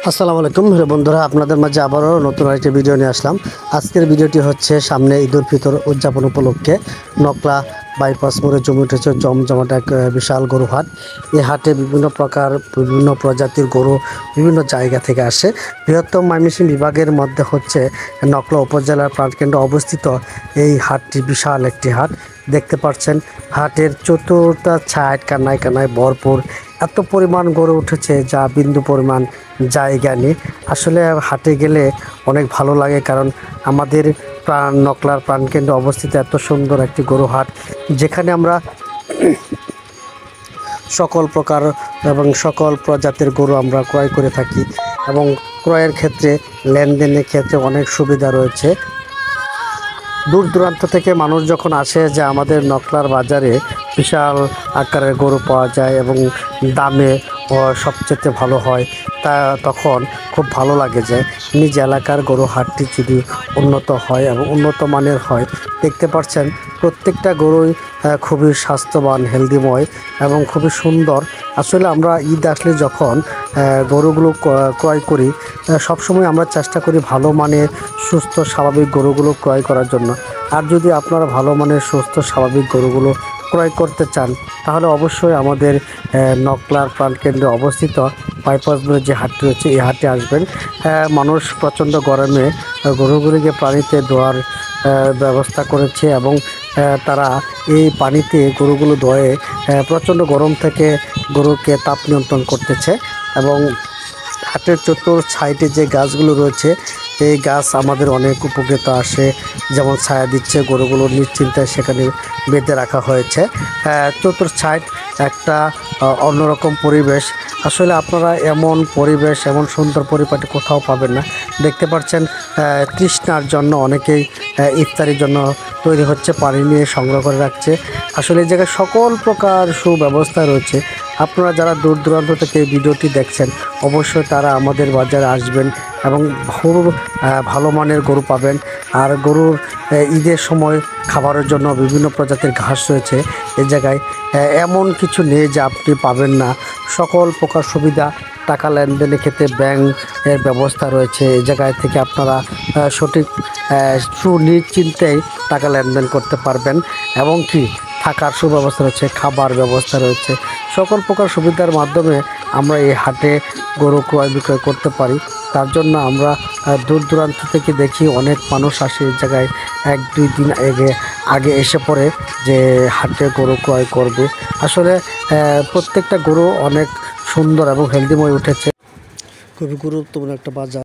আসসালামু আলাইকুম বন্ধুরা, আপনাদের মাঝে আবারও নতুন আরেকটি ভিডিও নিয়ে আসলাম। আজকের ভিডিওটি হচ্ছে সামনে ঈদুল ফিতর উদযাপন উপলক্ষে নকলা বাইপাস মোড়ে জমে উঠেছে জমজমাট এক বিশাল গরু হাট। এই হাটে বিভিন্ন প্রকার বিভিন্ন প্রজাতির গরু বিভিন্ন জায়গা থেকে আসে। বৃহত্তম ময়মনসিংহ বিভাগের মধ্যে হচ্ছে নকলা উপজেলার প্রাণকেন্দ্রে অবস্থিত এই হাটটি বিশাল একটি হাট। দেখতে পাচ্ছেন হাটের চতুর্থ ছায়ায় কানায় কানায় ভরপুর, এত পরিমাণ গড়ে উঠেছে যা বিন্দু পরিমাণ জায়গা নেই। আসলে হাটে গেলে অনেক ভালো লাগে, কারণ আমাদের নকলার প্রাণকেন্দ্রে অবস্থিত এত সুন্দর একটি গরু হাট, যেখানে আমরা সকল প্রকার এবং সকল প্রজাতির গরু আমরা ক্রয় করে থাকি এবং ক্রয়ের ক্ষেত্রে লেনদেনের ক্ষেত্রে অনেক সুবিধা রয়েছে। দূর দূরান্ত থেকে মানুষ যখন আসে যে আমাদের নকলার বাজারে বিশাল আকারের গরু পাওয়া যায় এবং দামে সবচেয়ে ভালো হয়, তখন খুব ভালো লাগে যে নিজ এলাকার গরু হাটটি যদি উন্নত হয় এবং উন্নত মানের হয়। দেখতে পাচ্ছেন প্রত্যেকটা গরুই খুবই স্বাস্থ্যবান, হেলদিময় এবং খুবই সুন্দর। আসলে আমরা ঈদ আসলে যখন গরুগুলো ক্রয় করি, সবসময় আমরা চেষ্টা করি ভালো মানের সুস্থ স্বাভাবিক গরুগুলো ক্রয় করার জন্য। আর যদি আপনারা ভালো মানের সুস্থ স্বাভাবিক গরুগুলো ক্রয় করতে চান, তাহলে অবশ্যই আমাদের নকলার প্রাণকেন্দ্রে অবস্থিত বাইপাস মোড়ে যে হাটটি রয়েছে এই হাটে আসবেন। মানুষ প্রচণ্ড গরমে গরুগুলিকে পানিতে ধোয়ার ব্যবস্থা করেছে এবং তারা এই পানিতে গরুগুলো ধোয়ে প্রচণ্ড গরম থেকে গরুকে তাপ নিয়ন্ত্রণ করতেছে। এবং হাটের চতুর্থ সাইডে যে গাছগুলো রয়েছে এই গাছ আমাদের অনেক উপকৃত আসে, যেমন ছায়া দিচ্ছে, গরুগুলো নিশ্চিন্তায় সেখানে বেঁধে রাখা হয়েছে। চতুর্থ সাইড একটা অন্যরকম পরিবেশ। আসলে আপনারা এমন পরিবেশ, এমন সুন্দর পরিপাটি কোথাও পাবেন না। দেখতে পাচ্ছেন তৃষ্ণার জন্য অনেকেই ইফতারির জন্য তৈরি হচ্ছে, পানি নিয়ে সংগ্রহ করে রাখছে। আসলে এই জায়গায় সকল প্রকার সুব্যবস্থা রয়েছে। আপনারা যারা দূর দূরান্ত থেকে এই ভিডিওটি দেখছেন, অবশ্যই তারা আমাদের বাজারে আসবেন এবং খুব ভালো মানের গরু পাবেন। আর গরুর ঈদের সময় খাবারের জন্য বিভিন্ন প্রজাতির ঘাস রয়েছে। এই জায়গায় এমন কিছু নেই যে আপনি পাবেন না। সকল প্রকার সুবিধা, টাকা লেনদেনের ক্ষেত্রে ব্যাংকের ব্যবস্থা রয়েছে। এই জায়গায় থেকে আপনারা সঠিক সুনিশ্চিন্তেই টাকা লেনদেন করতে পারবেন এবং কি থাকার সুব্যবস্থা রয়েছে, খাবার ব্যবস্থা রয়েছে। সকল প্রকার সুবিধার মাধ্যমে আমরা এই হাটে গরু ক্রয় বিক্রয় করতে পারি। তার জন্য আমরা দূর দূরান্ত থেকে দেখি অনেক মানুষ আসে এই জায়গায় 1-2 দিন আগে এসে পড়ে যে হাটে গরু ক্রয় করবে। আসলে প্রত্যেকটা গরু অনেক সুন্দর এবং হেলদিময় উঠেছে। খুবই গুরুত্বপূর্ণ একটা বাজার।